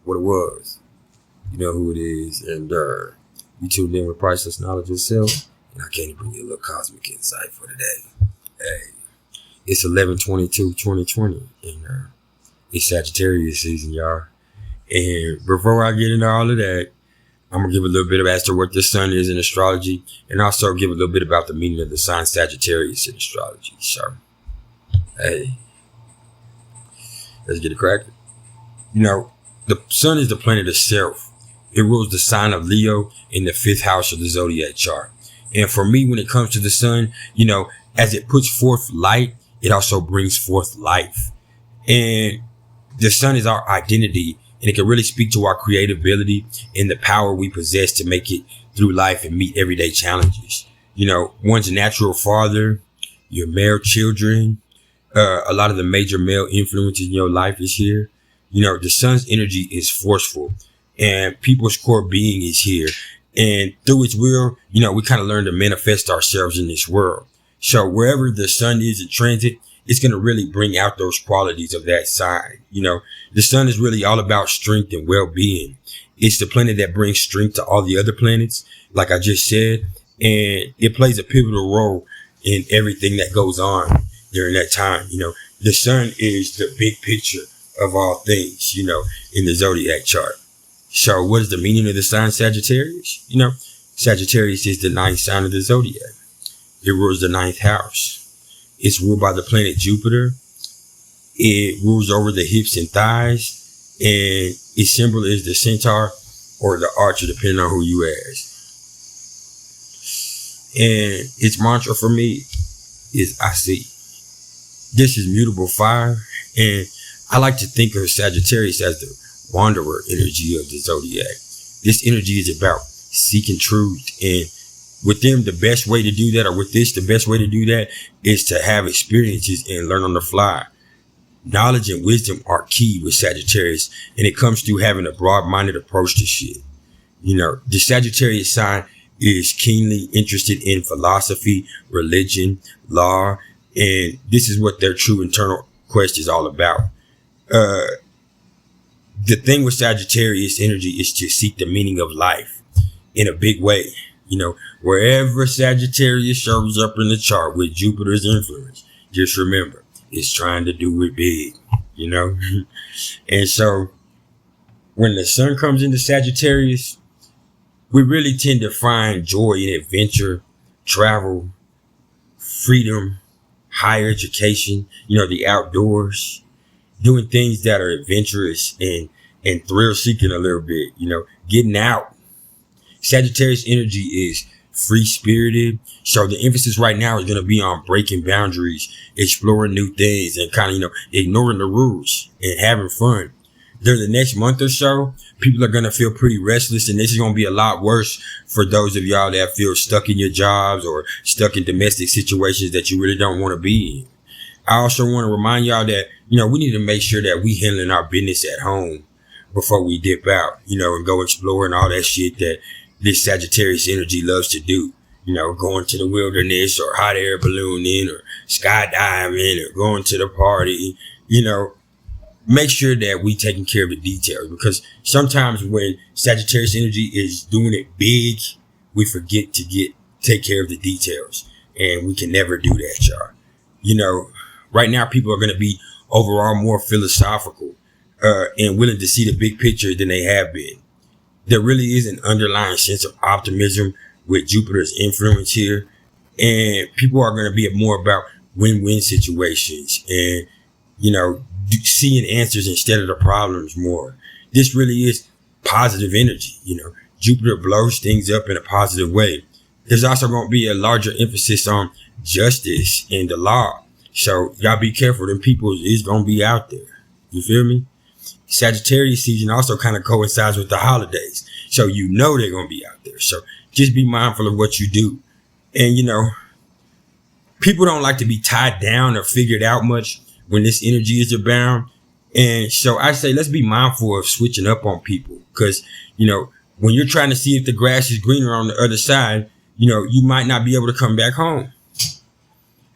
what it was. You know who it is. And you tuned in with Priceless Knowledge Yourself. And I came to bring you a little cosmic insight for today. Hey, it's 11/22/2020. And it's Sagittarius season, y'all. And before I get into all of that, I'm going to give a little bit as to what the sun is in astrology, and also give a little bit about the meaning of the sign Sagittarius in astrology. So, hey, let's get it cracking. You know, the sun is the planet of self. It rules the sign of Leo in the 5th house of the zodiac chart. And for me, when it comes to the sun, you know, as it puts forth light, it also brings forth life. And the sun is our identity. And it can really speak to our creativity and the power we possess to make it through life and meet everyday challenges. You know, one's natural father, your male children, a lot of the major male influences in your life is here. You know, the sun's energy is forceful and people's core being is here. And through its will, you know, we kind of learn to manifest ourselves in this world. So wherever the sun is in transit, it's going to really bring out those qualities of that sign. You know, the sun is really all about strength and well-being. It's the planet that brings strength to all the other planets, like I just said, and it plays a pivotal role in everything that goes on during that time. You know, the sun is the big picture of all things, you know, in the zodiac chart. So what is the meaning of the sign Sagittarius? You know, Sagittarius is the 9th sign of the zodiac. It rules the 9th house. It's ruled by the planet Jupiter. It rules over the hips and thighs. And its symbol is the centaur or the archer, depending on who you ask. And its mantra for me is I see. This is mutable fire. And I like to think of Sagittarius as the wanderer energy of the zodiac. This energy is about seeking truth, and with them, the best way to do that, or with this, the best way to do that is to have experiences and learn on the fly. Knowledge and wisdom are key with Sagittarius, and it comes through having a broad-minded approach to shit. You know, the Sagittarius sign is keenly interested in philosophy, religion, law, and this is what their true internal quest is all about. The thing with Sagittarius energy is to seek the meaning of life in a big way. You know, wherever Sagittarius shows up in the chart with Jupiter's influence, just remember, it's trying to do it big, you know? And so when the sun comes into Sagittarius, we really tend to find joy in adventure, travel, freedom, higher education, you know, the outdoors, doing things that are adventurous and thrill seeking a little bit, you know, getting out. Sagittarius energy is free-spirited. So the emphasis right now is going to be on breaking boundaries, exploring new things, and kind of, you know, ignoring the rules and having fun. During the next month or so, people are going to feel pretty restless, and this is going to be a lot worse for those of y'all that feel stuck in your jobs or stuck in domestic situations that you really don't want to be in. I also want to remind y'all that, you know, we need to make sure that we handling our business at home before we dip out, you know, and go exploring all that shit that this Sagittarius energy loves to do. You know, going to the wilderness or hot air ballooning or skydiving or going to the party. You know, make sure that we taking care of the details, because sometimes when Sagittarius energy is doing it big, we forget to take care of the details, and we can never do that, y'all. You know, right now people are going to be overall more philosophical and willing to see the big picture than they have been. There really is an underlying sense of optimism with Jupiter's influence here. And people are going to be more about win-win situations and, you know, seeing answers instead of the problems more. This really is positive energy. You know, Jupiter blows things up in a positive way. There's also going to be a larger emphasis on justice and the law. So y'all be careful. Them people is going to be out there. You feel me? Sagittarius season also kind of coincides with the holidays. So you know they're going to be out there. So just be mindful of what you do. And, you know, people don't like to be tied down or figured out much when this energy is abound. And so I say, let's be mindful of switching up on people. Because, you know, when you're trying to see if the grass is greener on the other side, you know, you might not be able to come back home.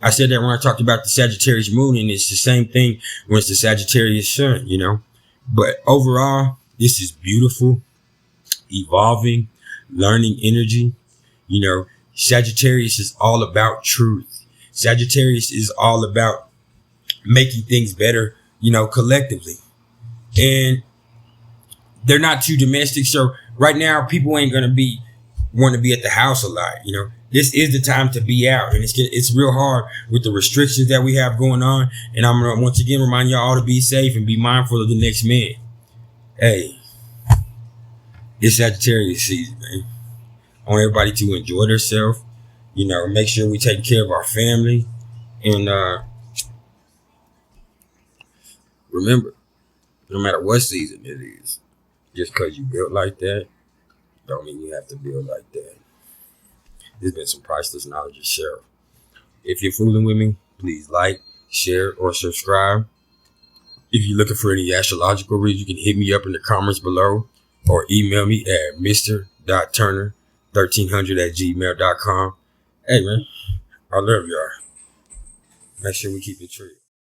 I said that when I talked about the Sagittarius moon, and it's the same thing when it's the Sagittarius sun, you know. But overall, This is beautiful, evolving, learning energy. You know, Sagittarius is all about truth. Sagittarius is all about making things better, you know, collectively. And they're not too domestic. So right now, people ain't going to want to be at the house a lot. You know, this is the time to be out. And it's real hard with the restrictions that we have going on. And I'm going to once again remind y'all all to be safe and be mindful of the next man. Hey, it's Sagittarius season, man. I want everybody to enjoy themselves. You know, make sure we take care of our family. And remember, no matter what season it is, just because you built like that, don't mean you have to build like that. There's been some priceless knowledge to share. If you're fooling with me, please like, share, or subscribe. If you're looking for any astrological reads, you can hit me up in the comments below or email me at mr.turner1300@gmail.com. Hey, man, I love y'all. Make sure we keep it true.